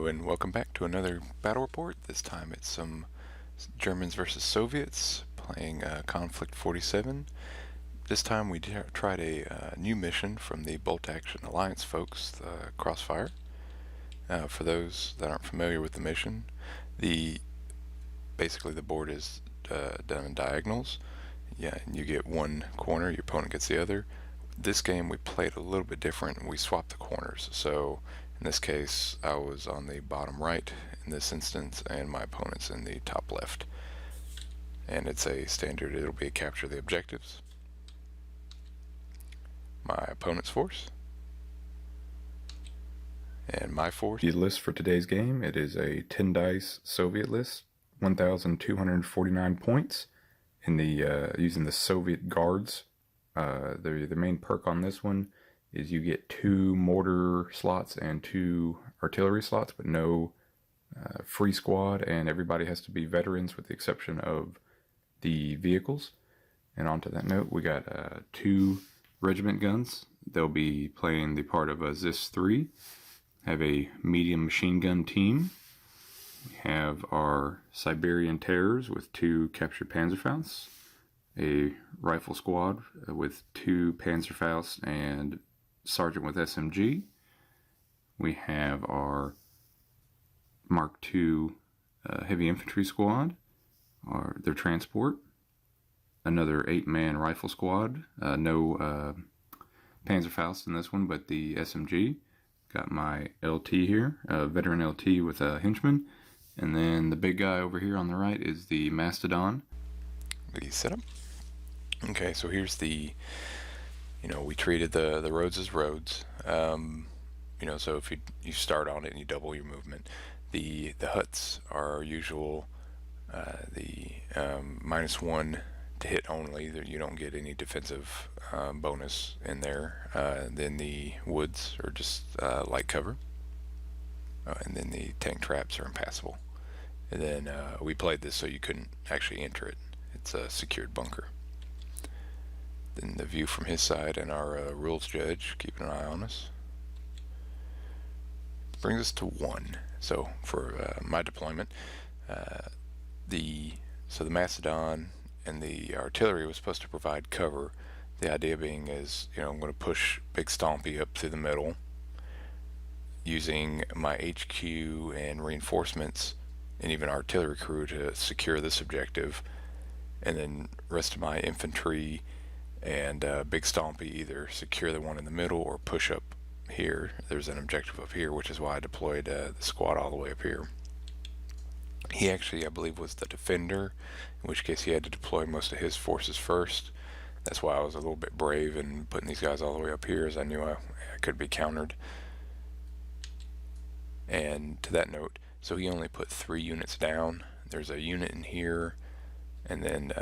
Hello and welcome back to another battle report. This time it's some Germans versus Soviets playing Conflikt 47. This time we tried a new mission from the Bolt Action Alliance folks, the Crossfire. For those that aren't familiar with the mission, basically the board is done in diagonals. Yeah, and you get one corner, your opponent gets the other. This game we played a little bit different. We swapped the corners. So in this case, I was on the bottom right in this instance, and my opponent's in the top left. And it's a standard, it'll be a capture the objectives. My opponent's force. And my force. The list for today's game, it is a 10 dice Soviet list, 1,249 points in the using the Soviet guards. The main perk on this one is you get 2 mortar slots and 2 artillery slots, but no free squad, and everybody has to be veterans with the exception of the vehicles. And onto that note, we got 2 regiment guns. They'll be playing the part of a ZIS-3. Have a medium machine gun team. We have our Siberian Terrors with 2 captured Panzerfaust, a rifle squad with 2 Panzerfaust and sergeant with SMG. We have our Mark II heavy infantry squad, their transport. Another 8-man rifle squad. No Panzerfaust in this one, but the SMG. Got my LT here, a veteran LT with a henchman. And then the big guy over here on the right is the Mastodon. The setup. Okay, so here's the, we treated the roads as roads. So if you start on it and you double your movement. The huts are our usual, -1 to hit only. You don't get any defensive bonus in there. Then the woods are just light cover. And then the tank traps are impassable. And then we played this so you couldn't actually enter it. It's a secured bunker. Then the view from his side and our rules judge keeping an eye on us. Brings us to 1. So for my deployment, the Mastodon and the artillery was supposed to provide cover. The idea being is, I'm going to push Big Stompy up through the middle using my HQ and reinforcements and even artillery crew to secure this objective, and then rest of my infantry and Big Stompy either secure the one in the middle or push up here. There's an objective up here, which is why I deployed the squad all the way up here. He actually, I believe, was the defender, in which case he had to deploy most of his forces first. That's why I was a little bit brave in putting these guys all the way up here, as I knew I could be countered. And to that note, so he only put 3 units down. There's a unit in here, and then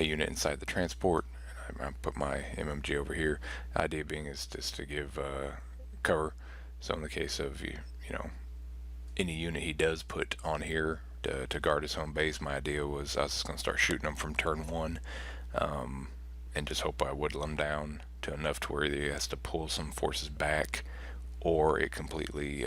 a unit inside the transport. I put my MMG over here. The idea being is just to give cover. So in the case of any unit he does put on here to guard his home base, my idea was I was just going to start shooting them from turn 1, and just hope I whittle him down to enough to where he has to pull some forces back, or it completely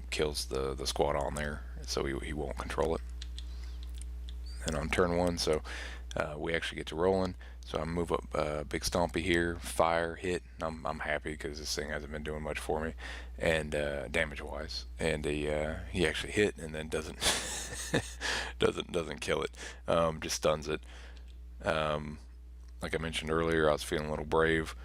kills the squad on there, so he won't control it. And on turn 1, so we actually get to rolling. So I move up Big Stompy here, fire, hit. I'm happy because this thing hasn't been doing much for me, and damage-wise. And he actually hit and then doesn't doesn't kill it, just stuns it. Like I mentioned earlier, I was feeling a little brave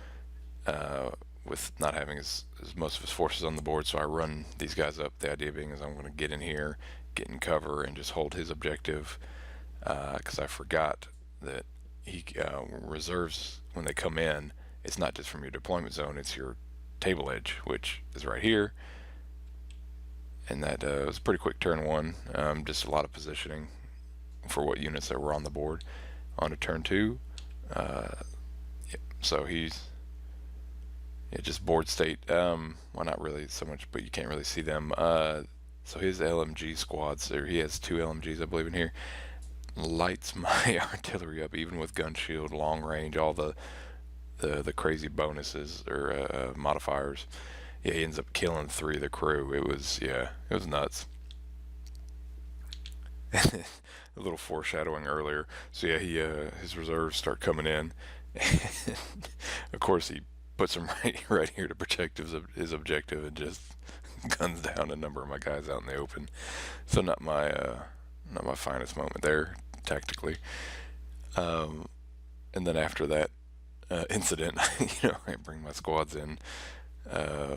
with not having as most of his forces on the board, so I run these guys up. The idea being is I'm going to get in here, get in cover, and just hold his objective, because I forgot that he reserves, when they come in, it's not just from your deployment zone, it's your table edge, which is right here. And that was a pretty quick turn 1, just a lot of positioning for what units that were on the board. On to turn 2. So he's just board state. Well, not really so much, but you can't really see them. So his LMG squads, or he has 2 LMGs I believe in here, lights my artillery up, even with gun shield, long range, all the crazy bonuses or modifiers. yeah, he ends up killing 3 of the crew. It was, yeah, it was nuts. A little foreshadowing earlier. So yeah, his reserves start coming in. Of course, he puts them right here to protect his objective and just guns down a number of my guys out in the open. So not my finest moment there tactically. Um, and then after that incident, I bring my squads in. Uh,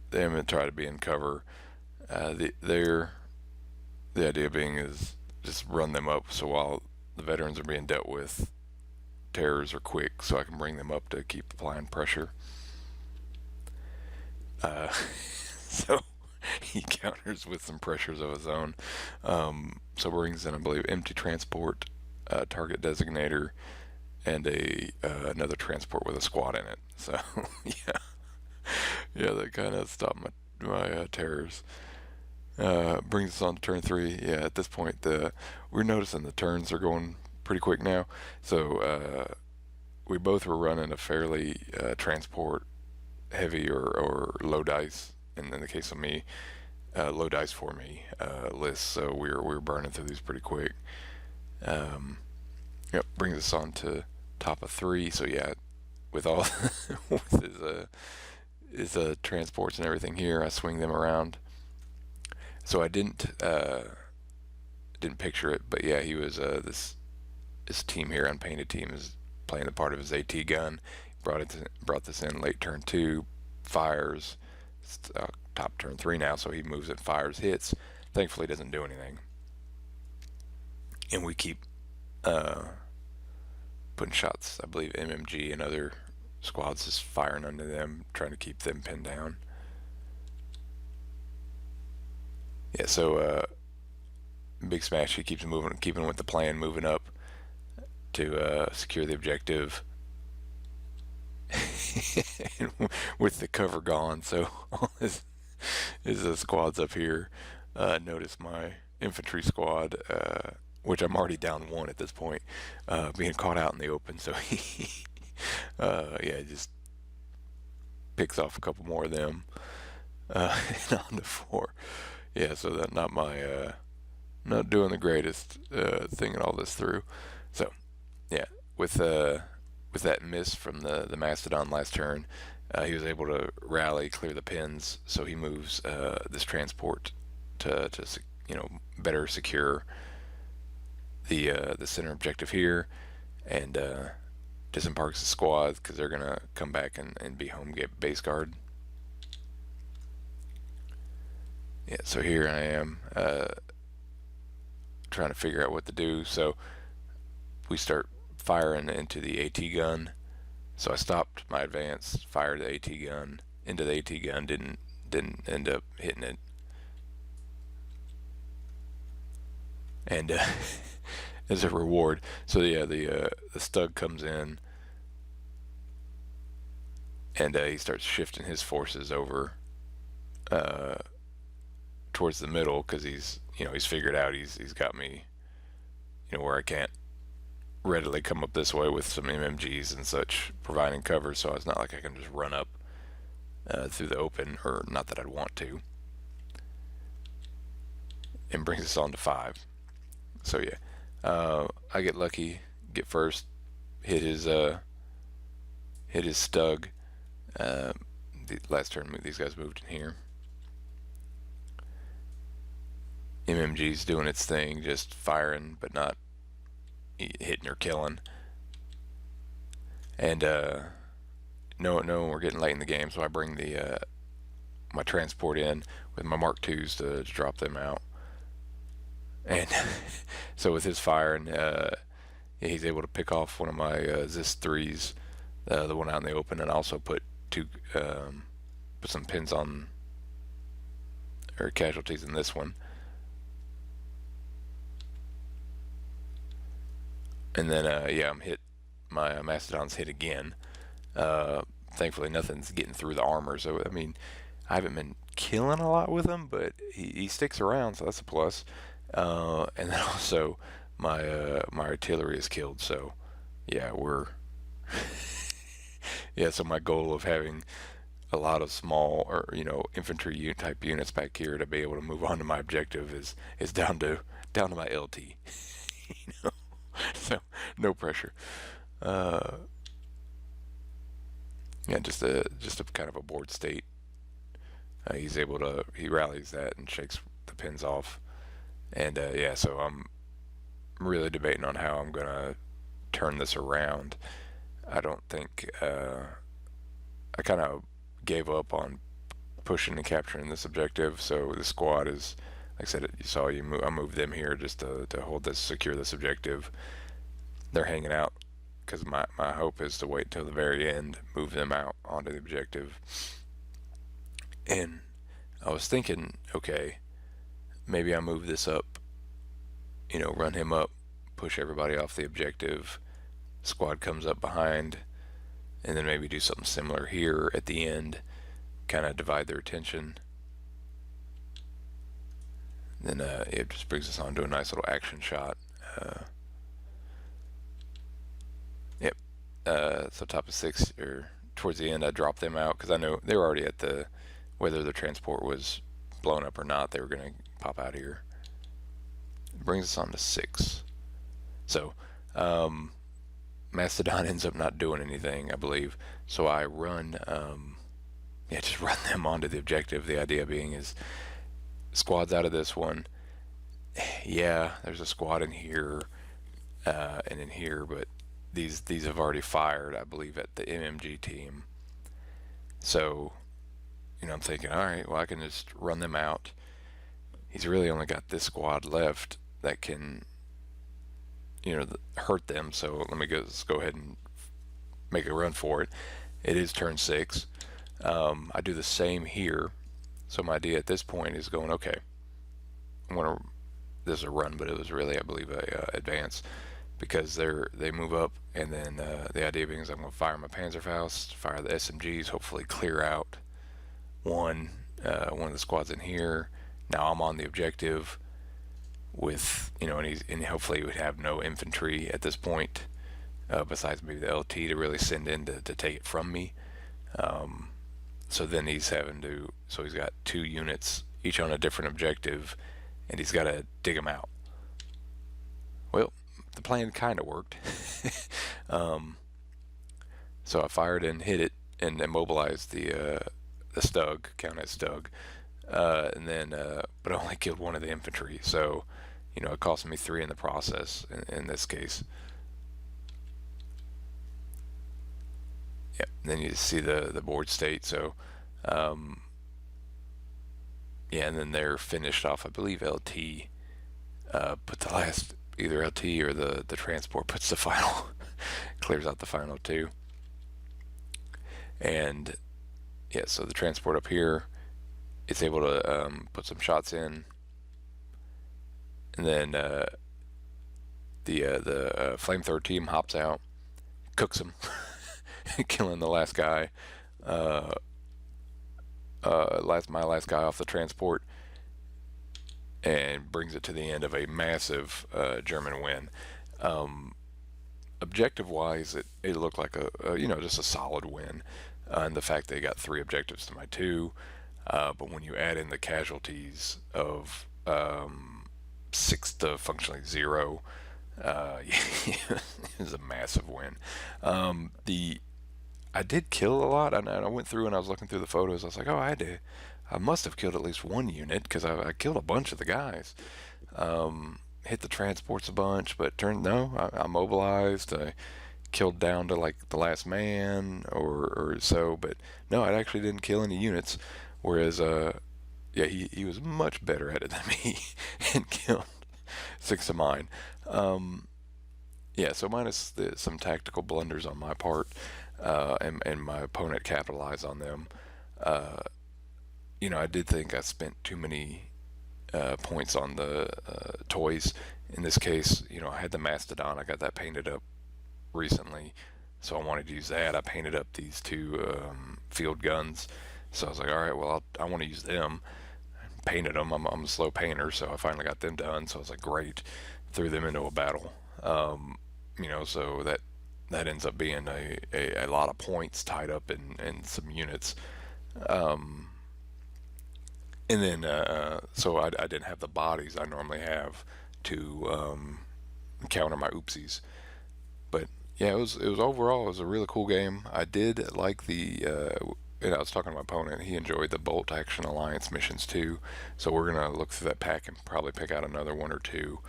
them and try to be in cover. The idea being is just run them up. So while the veterans are being dealt with, terrors are quick, so I can bring them up to keep applying pressure. Uh, so he counters with some pressures of his own. So brings in, I believe, empty transport, target designator, and a another transport with a squad in it. So yeah, yeah, that kind of stopped my terrors. Brings us on to turn 3. Yeah, at this point, we're noticing the turns are going pretty quick now. So we both were running a fairly transport heavy or low dice. And in the case of me, low dice for me list. So we were burning through these pretty quick. Yep, brings us on to top of 3. So yeah, with all with his transports and everything here, I swing them around. So I didn't picture it, but yeah, he was this team here, unpainted team, is playing the part of his AT gun. Brought this in late turn 2, fires, top turn 3 now, so he moves it, fires, hits. Thankfully, doesn't do anything, and we keep putting shots. I believe MMG and other squads is firing under them, trying to keep them pinned down. Yeah, so Big Smash, he keeps moving, keeping with the plan, moving up to secure the objective. With the cover gone, so all his squads up here. Notice my infantry squad, which I'm already down 1 at this point, being caught out in the open. So he, yeah, just picks off a couple more of them, and on to 4. Yeah, so that not doing the greatest thinking all this through. So yeah, with that miss from the Mastodon last turn, he was able to rally, clear the pins, so he moves this transport to better secure the center objective here, and disembarks the squad because they're gonna come back and be home, get base guard. Yeah, so here I am trying to figure out what to do. So we start firing into the AT gun. So I stopped my advance, fired the AT gun into the AT gun, didn't end up hitting it, and as a reward. So yeah, the Stug comes in, and he starts shifting his forces over towards the middle because he's figured out he's got me where I can't readily come up this way with some MMGs and such providing cover, so it's not like I can just run up through the open, or not that I'd want to. And brings us on to 5. So yeah, I get lucky, get first, hit his Stug. The last turn these guys moved in here. MMG's doing its thing, just firing but not hitting or killing. And no, we're getting late in the game, so I bring the my transport in with my Mark IIs to drop them out. And so with his firing, he's able to pick off one of my Zis 3s, the one out in the open, and also put some pins on, or casualties in this one. And then yeah, I'm hit. My Mastodon's hit again. Thankfully, nothing's getting through the armor. So I mean, I haven't been killing a lot with him, but he sticks around, so that's a plus. And then also my artillery is killed. So yeah, we're yeah. So my goal of having a lot of small or infantry type units back here to be able to move on to my objective is down to my LT. you know, so no pressure. Uh, yeah, just a kind of a board state. He rallies that and shakes the pins off, and yeah, so I'm really debating on how I'm gonna turn this around. I don't think I kind of gave up on pushing and capturing this objective. So the squad is, like I said, you saw I moved them here just to hold this, secure this objective. They're hanging out because my hope is to wait till the very end, move them out onto the objective. And I was thinking, okay, maybe I move this up, run him up, push everybody off the objective. Squad comes up behind, and then maybe do something similar here at the end, kind of divide their attention. Then it just brings us on to a nice little action shot. Yep. So top of 6, or towards the end, I dropped them out because I know they were already at whether the transport was blown up or not, they were going to pop out here. It brings us on to 6. So Mastodon ends up not doing anything, I believe. So I just run them onto the objective. The idea being is squads out of this one. Yeah, there's a squad in here and in here, but these have already fired, I believe, at the MMG team. So, I'm thinking, all right, well, I can just run them out. He's really only got this squad left that can, hurt them. So let's go ahead and make a run for it. It is turn 6. I do the same here. So my idea at this point is going, okay, this is a run, but it was really, I believe, a advance, because they move up, and then the idea being is I'm going to fire my Panzerfaust, fire the SMGs, hopefully clear out one of the squads in here. Now I'm on the objective with, and hopefully he would have no infantry at this point, besides maybe the LT to really send in to take it from me. So then he's got 2 units, each on a different objective, and he's got to dig them out. Well, the plan kind of worked. So I fired and hit it and immobilized the Stug, count as Stug, and then but I only killed one of the infantry, so it cost me 3 in the process in this case. Yep. And then you see the board state. So yeah, and then they're finished off. I believe LT put the last, either LT or the transport puts the final clears out the final 2. And yeah, so the transport up here, it's able to put some shots in, and then the flamethrower team hops out, cooks him, killing the last guy, my last guy off the transport, and brings it to the end of a massive German win. Objective wise, it looked like just a solid win, and the fact they got 3 objectives to my 2. But when you add in the casualties of 6 to functionally 0, it was a massive win. I did kill a lot. I went through and I was looking through the photos. I was like, oh, I must have killed at least 1 unit, because I killed a bunch of the guys. Hit the transports a bunch, but I mobilized. I killed down to like the last man or so, but no, I actually didn't kill any units. Whereas, yeah, he was much better at it than me and killed 6 of mine. Yeah, so minus some tactical blunders on my part, and my opponent capitalized on them. I did think I spent too many points on the toys. In this case, I had the Mastodon. I got that painted up recently, so I wanted to use that. I painted up these 2 field guns. So I was like, all right, well, I want to use them. Painted them. I'm a slow painter, so I finally got them done. So I was like, great. Threw them into a battle. So that ends up being a lot of points tied up in some units. And then, so I didn't have the bodies I normally have to counter my oopsies. But yeah, it was overall it was a really cool game. I did like and I was talking to my opponent. He enjoyed the Bolt Action Alliance missions too. So we're gonna look through that pack and probably pick out another one or two.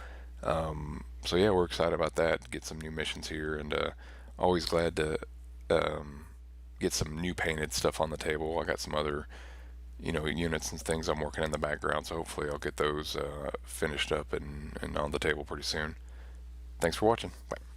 So yeah, we're excited about that. Get some new missions here, and always glad to get some new painted stuff on the table. I got some other units and things I'm working in the background, so hopefully I'll get those finished up and on the table pretty soon. Thanks for watching. Bye.